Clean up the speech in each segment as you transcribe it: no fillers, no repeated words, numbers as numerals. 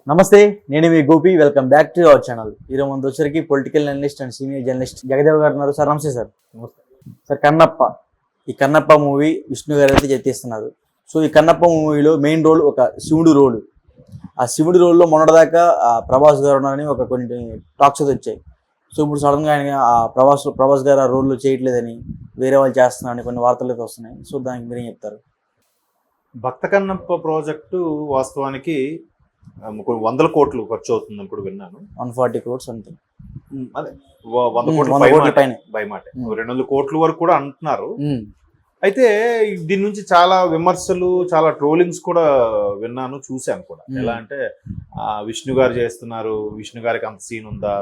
నమస్తే, నేను మీ Gopi. Welcome back to our channel. ఈరోజు మన వచ్చరికి political analyst and senior journalist Jagdev గారు ఉన్నారు. సార్ నమస్తే. సార్ సార్ కన్నప్ప, ఈ కన్నప్ప మూవీ విష్ణు గారు అయితే చేస్తున్నారు. సో ఈ కన్నప్ప మూవీలో మెయిన్ రోల్ ఒక శివుడు రోల్. ఆ శివుడి రోల్లో మొన్నటిదాకా ప్రభాస్ గారు ఉన్నారని ఒక కొన్ని టాక్స్ అయితే వచ్చాయి. సో ఇప్పుడు సడన్గా ఆయన ప్రభాస్ గారు ఆ రోల్లో చేయట్లేదని, వేరే వాళ్ళు చేస్తున్నారని కొన్ని వార్తలు అయితే వస్తున్నాయి. సో దానికి మీరేం చెప్తారు? భక్త కన్నప్ప ప్రాజెక్టు వాస్తవానికి కొన్ని 100 కోట్లు ఖర్చు అవుతుంది ఇప్పుడు విన్నాను. 140 crores అంతే. అదే 100 కోట్ల పైన బయమాట 200 కోట్ల వరకు కూడా అంటున్నారు. అయితే దీని నుంచి చాలా విమర్శలు, చాలా ట్రోలింగ్స్ కూడా విన్నాను, చూశాను కూడా. ఎలా అంటే విష్ణు గారు చేస్తున్నారు, విష్ణు గారికి అంత సీన్ ఉందా,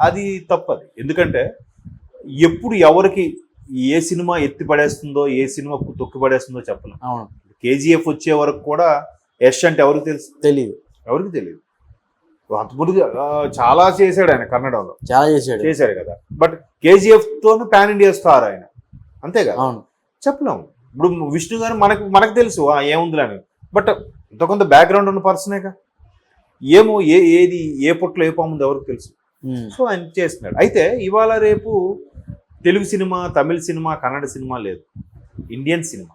అది తప్పది. ఎందుకంటే ఎప్పుడు ఎవరికి ఏ సినిమా ఎత్తి పడేస్తుందో, ఏ సినిమా తొక్కి పడేస్తుందో చెప్పలేం. KGF వచ్చే వరకు కూడా యష్ అంటే ఎవరికి తెలియదు. అంతకుముందు చాలా చేశాడు ఆయన, కన్నడంలో చాలా చేశాడు కదా. బట్ KGF తోను పాన్ ఇండియా స్టార్ ఆయన, అంతే కదా. చెప్పలేము. ఇప్పుడు విష్ణు గారు మనకు తెలుసు ఏముందిలే అని. బట్ ఇంత కొంత బ్యాక్గ్రౌండ్ ఉన్న పర్సనేగా, ఏమో ఏది ఏ పుట్లో ఏ పాముంది ఎవరికి తెలుసు. సో ఆయన చేస్తున్నాడు. అయితే ఇవాళ రేపు తెలుగు సినిమా, తమిళ సినిమా, కన్నడ సినిమా లేదు, Indian cinema.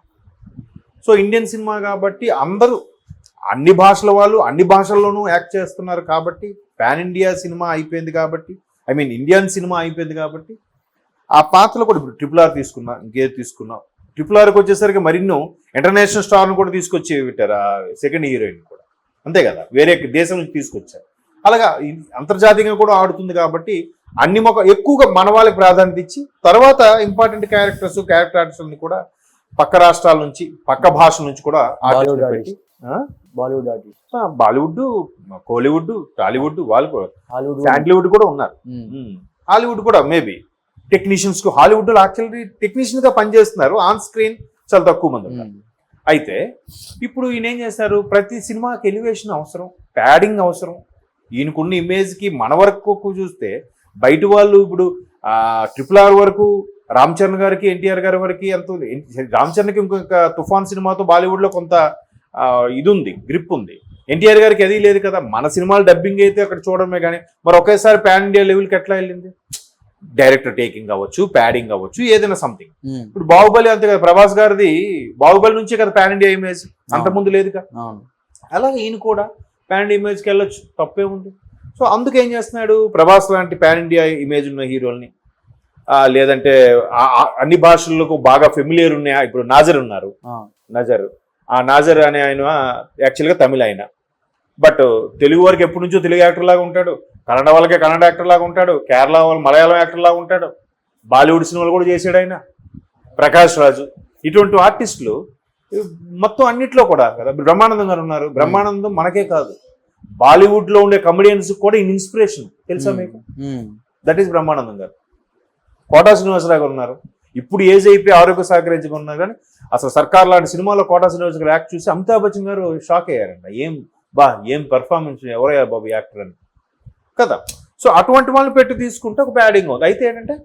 So Indian cinema కాబట్టి అందరూ అన్ని భాషల వాళ్ళు అన్ని భాషల్లోనూ యాక్ట్ చేస్తున్నారు కాబట్టి, పాన్ ఇండియా సినిమా అయిపోయింది కాబట్టి, ఇండియన్ సినిమా అయిపోయింది కాబట్టి ఆ పాత్రలు కూడా ఇప్పుడు RRR తీసుకున్నా, ఇంకేది తీసుకున్నాం, RRRకి వచ్చేసరికి మరిన్నో ఇంటర్నేషనల్ స్టార్ను కూడా తీసుకొచ్చి పెట్టారు, సెకండ్ హీరోయిన్ కూడా, అంతే కదా. వేరే దేశం నుంచి తీసుకొచ్చారు. అలాగా అంతర్జాతీయంగా కూడా ఆడుతుంది కాబట్టి అన్ని ఎక్కువగా మన వాళ్ళకి ప్రాధాన్యత ఇచ్చి, తర్వాత ఇంపార్టెంట్ క్యారెక్టర్ ఆర్టిస్టులని కూడా పక్క రాష్ట్రాల నుంచి, పక్క భాషల నుంచి కూడా బాలీవుడ్, కోలీవుడ్, టాలీవుడ్, వాళ్ళు కూడా శాండ్లీవుడ్ కూడా ఉన్నారు. హాలీవుడ్ కూడా మేబీ టెక్నీషియన్స్ కు, హాలీవుడ్ లో యాక్చువల్లీ టెక్నీషియన్ గా పనిచేస్తున్నారు, ఆన్ స్క్రీన్ చాలా తక్కువ మంది ఉన్నారు. అయితే ఇప్పుడు ఈయన ఏం చేస్తారు, ప్రతి సినిమాకి ఎలివేషన్ అవసరం, ప్యాడింగ్ అవసరం. ఈయనకున్న ఇమేజ్ కి మన వరకు చూస్తే బయట వాళ్ళు ఇప్పుడు RRR వరకు రామ్ చరణ్ గారికి, NTR గారి వరకు ఎంత ఉంది. రామ్ చరణ్కి ఇంకొక తుఫాన్ సినిమాతో బాలీవుడ్ లో కొంత ఇది ఉంది, గ్రిప్ ఉంది. NTR గారికి అది లేదు కదా. మన సినిమాలు డబ్బింగ్ అయితే అక్కడ చూడడమే కానీ మరి ఒకేసారి పాన్ ఇండియా లెవెల్కి ఎట్లా వెళ్ళింది? డైరెక్టర్ టేకింగ్ అవ్వచ్చు, ప్యాడింగ్ అవ్వచ్చు, ఏదైనా సంథింగ్. ఇప్పుడు బాహుబలి అంతే కదా, ప్రభాస్ గారిది బాహుబలి నుంచే కదా పాన్ ఇండియా ఇమేజ్, అంతకుముందు లేదు కదా. అలాగే ఈయన కూడా పాన్ ఇండియా ఇమేజ్కి వెళ్ళొచ్చు, తప్పే ఉంది. సో అందుకు ఏం చేస్తున్నాడు, ప్రభాస్ లాంటి పాన్ ఇండియా ఇమేజ్ ఉన్న హీరోల్ని, లేదంటే అన్ని భాషలకు బాగా ఫెమిలియర్ ఉన్నాయి. ఇప్పుడు నాజర్ ఉన్నారు, నాజర్ అనే ఆయన యాక్చువల్గా తమిళ ఆయన, బట్ తెలుగు వారికి ఎప్పటి నుంచో తెలుగు యాక్టర్ లాగా ఉంటాడు, కన్నడ వాళ్ళకే కన్నడ యాక్టర్ లాగా ఉంటాడు, కేరళ వాళ్ళు మలయాళం యాక్టర్ లాగా ఉంటాడు, బాలీవుడ్ సినిమాలు కూడా చేసాడు ఆయన, ప్రకాష్ రాజు. ఇటువంటి ఆర్టిస్టులు మొత్తం అన్నిట్లో కూడా కదా. బ్రహ్మానందం గారు ఉన్నారు. బ్రహ్మానందం మనకే కాదు, బాలీవుడ్ లో ఉండే కమెడియన్స్ కూడా ఇన్స్పిరేషన్, తెలుసా మీకు? దట్ ఈస్ బ్రహ్మానందం గారు. కోటా శ్రీనివాసరావు గారు ఉన్నారు. ఇప్పుడు ఏజ్ అయిపోయి ఆరోగ్య సహకరించుకుని ఉన్నారు. కానీ అసలు సర్కార్ లాంటి సినిమాలో కోటా శ్రీనివాసరావు గారు యాక్ట్ చూసి అమితాబ్ బచ్చన్ గారు షాక్ అయ్యారంట. ఏం పెర్ఫార్మెన్స్, ఎవరయ్యా బాబు యాక్టర్ అని కదా. సో అటువంటి వాళ్ళని పెట్టి తీసుకుంటే ఒక ప్యాడింగ్ ఉంది. అయితే ఏంటంటే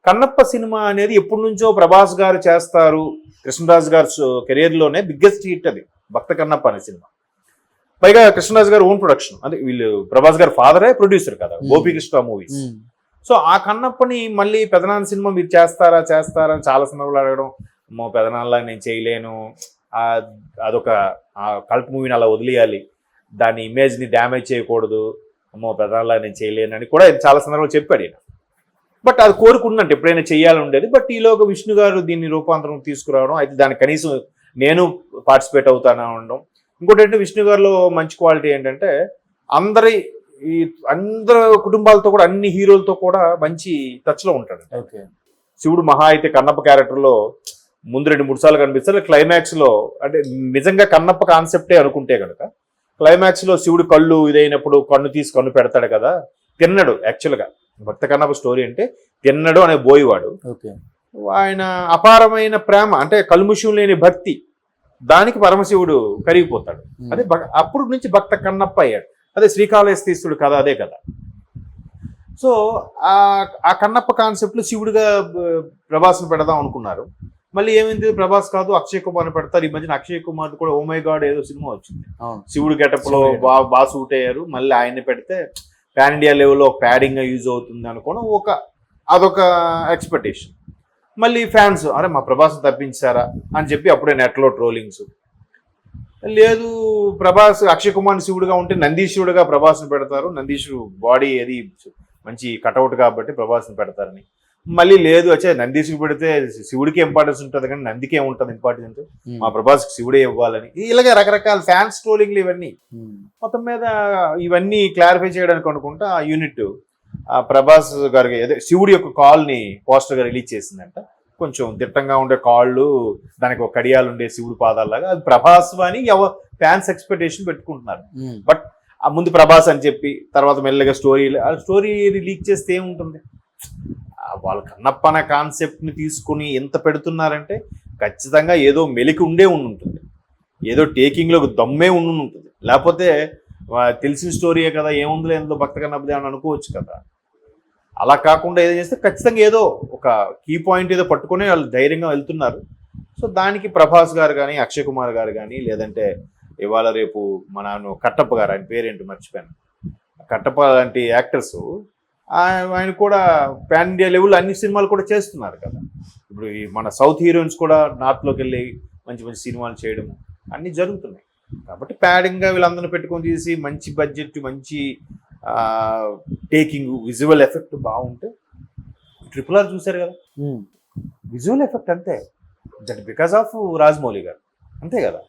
కన్నప్ప సినిమా అనేది ఎప్పటి నుంచో ప్రభాస్ గారు చేస్తారు, కృష్ణరాజు గారు కెరియర్లోనే బిగ్గెస్ట్ హిట్ అది భక్త కన్నప్ప అనే సినిమా. పైగా కృష్ణరాజు గారు ఓన్ ప్రొడక్షన్, అంటే వీళ్ళు ప్రభాస్ గారు ఫాదరే ప్రొడ్యూసర్ కదా, గోపికృష్ణ మూవీస్. సో ఆ కన్నప్పని మళ్ళీ పెదనాన్న సినిమా మీరు చేస్తారా అని చాలా సందర్భాలు అడగడం, పెదనాన్నలా నేను చేయలేను, అదొక కల్ట్ మూవీని అలా వదిలేయాలి, దాని ఇమేజ్ని డ్యామేజ్ చేయకూడదు, పెదనాన్నలా నేను చేయలేను అని కూడా చాలా సందర్భాలు చెప్పాడు ఈయన. బట్ అది కోరుకున్నట్టు ఎప్పుడైనా చేయాలని ఉండేది. బట్ ఈలోగా విష్ణు గారు దీన్ని రూపాంతరం తీసుకురావడం, అయితే దానికి కనీసం నేను పార్టిసిపేట్ అవుతాను అనడం. ఇంకోటి ఏంటంటే విష్ణు గారిలో మంచి క్వాలిటీ ఏంటంటే అందరి కుటుంబాలతో కూడా, అన్ని హీరోలతో కూడా మంచి టచ్లో ఉంటాడు. శివుడు మహా అయితే కన్నప్ప క్యారెక్టర్లో ముందు 2-3 సార్లు కనిపిస్తారు. క్లైమాక్స్లో అంటే నిజంగా కన్నప్ప కాన్సెప్టే అనుకుంటే కనుక క్లైమాక్స్లో శివుడు కళ్ళు ఇదైనప్పుడు కన్ను తీసి కన్ను పెడతాడు కదా. తిన్నడు యాక్చువల్గా భక్త కన్నప్ప స్టోరీ అంటే తిన్నడు అనే బోయివాడు, ఆయన అపారమైన ప్రేమ అంటే కల్ముషం లేని భక్తి, దానికి పరమశివుడు కరిగిపోతాడు. అదే అప్పుడు నుంచి భక్త కన్నప్ప అయ్యాడు. అదే శ్రీకాళహస్తీశ్వరుడు కథ, అదే కదా. సో ఆ కన్నప్ప కాన్సెప్ట్లో శివుడిగా ప్రభాస్ను పెడదాం అనుకున్నారు. మళ్ళీ ఏమైంది, ప్రభాస్ కాదు అక్షయ్ కుమార్ పెడతారు. ఈ మధ్యన అక్షయ్ కుమార్ కూడా ఓ మై గాడ్ ఏదో సినిమా వచ్చింది, అవును. శివుడు గెటప్ లో బాగా సూట్ అయ్యారు. మళ్ళీ ఆయన్ని పెడితే పాన్ ఇండియా లెవెల్లో ఒక ప్యాడింగ్ గా యూజ్ అవుతుంది అనుకోవడం అదొక ఎక్స్పెక్టేషన్. మళ్ళీ ఫ్యాన్స్ అరే మా ప్రభాస్ తప్పించారా అని చెప్పి అప్పుడే నెట్లో ట్రోలింగ్స్. లేదు ప్రభాస్ అక్షయ్ కుమార్ శివుడుగా ఉంటే నందీశుడుగా ప్రభాస్ని పెడతారు, నందీశుడు బాడీ ఏది మంచి కటౌట్ కాబట్టి ప్రభాస్ని పెడతారని. మళ్ళీ లేదు వచ్చే నందీశుడు పెడితే శివుడికి ఇంపార్టెన్స్ ఉంటుంది కానీ నందికే ఉంటుంది ఇంపార్టెన్స్, మా ప్రభాస్కి శివుడే ఇవ్వాలని. ఇలాగే రకరకాల ఫ్యాన్స్ ట్రోలింగ్లు ఇవన్నీ. మొత్తం మీద ఇవన్నీ క్లారిఫై చేయడానికి అనుకుంటా ఆ యూనిట్ ప్రభాస్ గారికి అదే శివుడి యొక్క కాల్ని పోస్టర్గా రిలీజ్ చేసిందంట. కొంచెం దిట్టంగా ఉండే కాళ్ళు, దానికి ఒక కడియాలు ఉండే శివుడి పాదాల్లాగా, అది ప్రభాస్ అని ఫ్యాన్స్ ఎక్స్పెక్టేషన్ పెట్టుకుంటున్నారు. బట్ ఆ ముందు ప్రభాస్ అని చెప్పి తర్వాత మెల్లగా స్టోరీ లీక్ చేస్తే ఏముంటుంది, వాళ్ళ కన్నప్ప అనే కాన్సెప్ట్ని తీసుకుని ఎంత పెడుతున్నారంటే ఖచ్చితంగా ఏదో మెలికి ఉండే ఉంటుంది, ఏదో టేకింగ్లో దమ్మే ఉంటుంది. లేకపోతే తెలిసిన స్టోరీయే కదా ఏముందిలే ఎంతో భక్త కన్నప్పదే అని అనుకోవచ్చు కదా. అలా కాకుండా ఏదో చేస్తే ఖచ్చితంగా ఏదో ఒక కీ పాయింట్ ఏదో పట్టుకొని వాళ్ళు ధైర్యంగా వెళ్తున్నారు. సో దానికి ప్రభాస్ గారు కానీ అక్షయ్ కుమార్ గారు కానీ లేదంటే ఇవాళ రేపు మన కట్టప్ప గారు, ఆయన పేరేంటి మర్చిపోయాను, కట్టప్ప లాంటి యాక్టర్స్ ఆయన కూడా పాన్ ఇండియా లెవెల్ అన్ని సినిమాలు కూడా చేస్తున్నారు కదా. ఇప్పుడు ఈ మన సౌత్ హీరోయిన్స్ కూడా నార్త్లోకి వెళ్ళి మంచి మంచి సినిమాలు చేయడం అన్నీ జరుగుతున్నాయి. కాబట్టి ప్యాడింగ్గా వీళ్ళందరినీ పెట్టుకొని తీసి మంచి బడ్జెట్, మంచి టేకింగ్, విజువల్ ఎఫెక్ట్ బాగుంటే RRR చూశారు కదా, విజువల్ ఎఫెక్ట్ అంతే, దట్ బికాస్ ఆఫ్ రాజమౌళి గారు, అంతే కదా.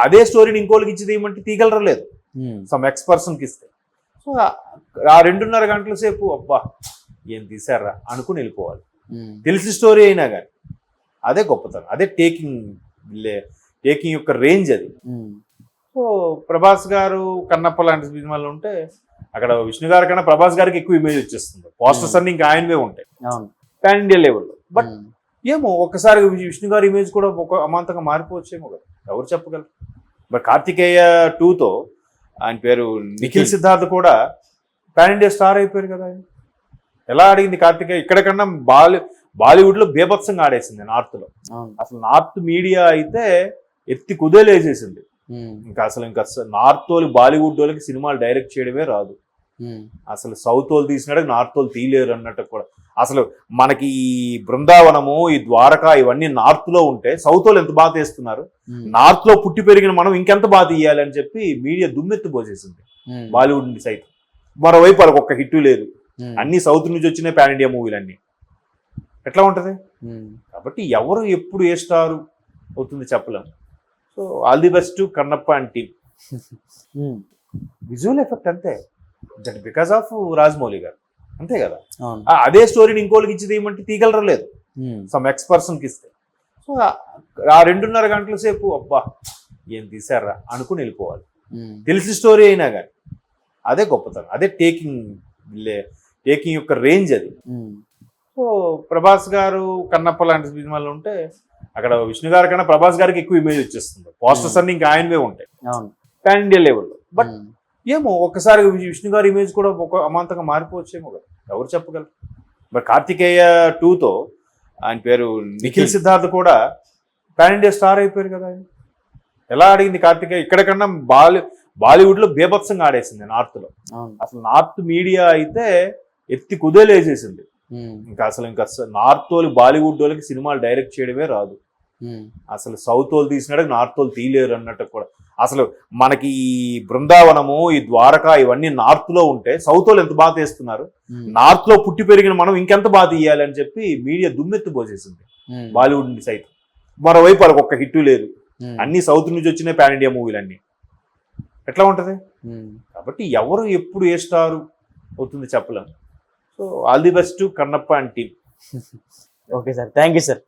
అదే స్టోరీని ఇంకోళ్ళకి ఇచ్చి తీయమంటే తీయగలరు లేదు, సమ్ ఎక్స్ పర్సన్కి ఇస్తే. సో ఆ 2.5 గంటల సేపు అబ్బా ఏం తీసారా అనుకుని వెళ్ళిపోవాలి, తెలిసిన స్టోరీ అయినా కానీ. అదే గొప్పతనం, అదే టేకింగ్ యొక్క రేంజ్ అది. సో ప్రభాస్ గారు కన్నప్ప లాంటి సినిమాలు ఉంటే అక్కడ విష్ణు గారి కన్నా ప్రభాస్ గారికి ఎక్కువ ఇమేజ్ వచ్చేస్తుంది, పోస్టర్స్ అన్ని ఇంకా ఆయనవే ఉంటాయి పాన్ ఇండియా లెవెల్లో. బట్ ఏమో ఒక్కసారి విష్ణు గారి ఇమేజ్ కూడా ఒక అమాంతంగా మారిపోవచ్చేమో కదా, ఎవరు చెప్పగలరు. బట్ కార్తికేయ 2తో ఆయన పేరు నిఖిల్ సిద్ధార్థ్ కూడా పాన్ ఇండియా స్టార్ అయిపోయారు కదా. ఆయన ఎలా ఆడింది కార్తికేయ, ఇక్కడ కన్నా బాలీవుడ్ లో బేభత్సంగా ఆడేసింది నార్త్ లో. అసలు నార్త్ మీడియా అయితే ఎత్తి కుదేలేసేసింది. ఇంకా నార్త్ వాళ్ళు బాలీవుడ్ వాళ్ళకి సినిమాలు డైరెక్ట్ చేయడమే రాదు, అసలు సౌత్ వాళ్ళు తీసినాడు నార్త్ వాళ్ళు తీయలేరు అన్నట్టు కూడా. అసలు మనకి ఈ బృందావనము, ఈ ద్వారకా ఇవన్నీ నార్త్ లో ఉంటే సౌత్ వాళ్ళు ఎంత బాగా తీస్తున్నారు, నార్త్ లో పుట్టి పెరిగిన మనం ఇంకెంత బాగా తీయాలి అని చెప్పి మీడియా దుమ్మెత్తి పోసేసింది బాలీవుడ్ నుంచి సైతం. మరోవైపు వాళ్ళకి ఒక్క హిట్ లేదు, అన్ని సౌత్ నుంచి వచ్చినాయి పాన్ ఇండియా మూవీలు అన్ని. ఎట్లా ఉంటది. కాబట్టి ఎవరు ఎప్పుడు ఏ స్టార్ అవుతుంది చెప్పలేం. So all the best Kannappa and team. Visual effect అంతే, దట్ బికాస్ ఆఫ్ రాజమౌళి గారు, అంతే కదా. అదే స్టోరీని ఇంకోళ్ళకి ఇచ్చి తీయమంటే తీయగలరు లేదు, సమ్ ఎక్స్ పర్సన్కి ఇస్తే. సో ఆ 2.5 గంటల సేపు అబ్బా ఏం తీసారా అనుకుని వెళ్ళిపోవాలి, తెలిసిన స్టోరీ అయినా కానీ. అదే గొప్పతనం, అదే టేకింగ్ యొక్క రేంజ్ అది. సో ప్రభాస్ గారు కన్నప్ప లాంటి సినిమాలు ఉంటే అక్కడ విష్ణు గారి కన్నా ప్రభాస్ గారికి ఎక్కువ ఇమేజ్ వచ్చేస్తుంది, పోస్టర్స్ అన్ని ఇంకా ఆయనవే ఉంటాయి పాన్ ఇండియా లెవెల్లో. బట్ ఏమో ఒక్కసారి విష్ణు గారి ఇమేజ్ కూడా ఒక అమాంతంగా మారిపోవచ్చేమో కదా, ఎవరు చెప్పగలరు. బట్ కార్తికేయ 2తో ఆయన పేరు నిఖిల్ సిద్ధార్థ్ కూడా పాన్ ఇండియా స్టార్ అయిపోయారు కదా. ఆయన ఎలా ఆడింది కార్తికేయ, ఇక్కడ కన్నా బాలీవుడ్ లో బేభత్సంగా ఆడేసింది నార్త్ లో. అసలు నార్త్ మీడియా అయితే ఎత్తి కుదేలేసేసింది. ఇంకా నార్త్ వాళ్ళు బాలీవుడ్ వాళ్ళకి సినిమాలు డైరెక్ట్ చేయడమే రాదు, అసలు సౌత్ వాళ్ళు తీసినాడు నార్త్ వాళ్ళు తీయలేరు అన్నట్టు కూడా. అసలు మనకి ఈ బృందావనము, ఈ ద్వారకా ఇవన్నీ నార్త్ లో ఉంటే సౌత్ వాళ్ళు ఎంత బాగా తీస్తున్నారు, నార్త్ లో పుట్టి పెరిగిన మనం ఇంకెంత బాగా తీయాలి అని చెప్పి మీడియా దుమ్మెత్తి పోసేసింది బాలీవుడ్ నుంచి సైతం. మరోవైపు వాళ్ళకి ఒక్క హిట్ లేదు, అన్ని సౌత్ నుంచి వచ్చినాయి పాన్ ఇండియా మూవీలు అన్ని. ఎట్లా ఉంటది. కాబట్టి ఎవరు ఎప్పుడు ఏ స్టార్ అవుతుంది చెప్పలేం. So all the best Kannappa and team. Okay sir, thank you sir.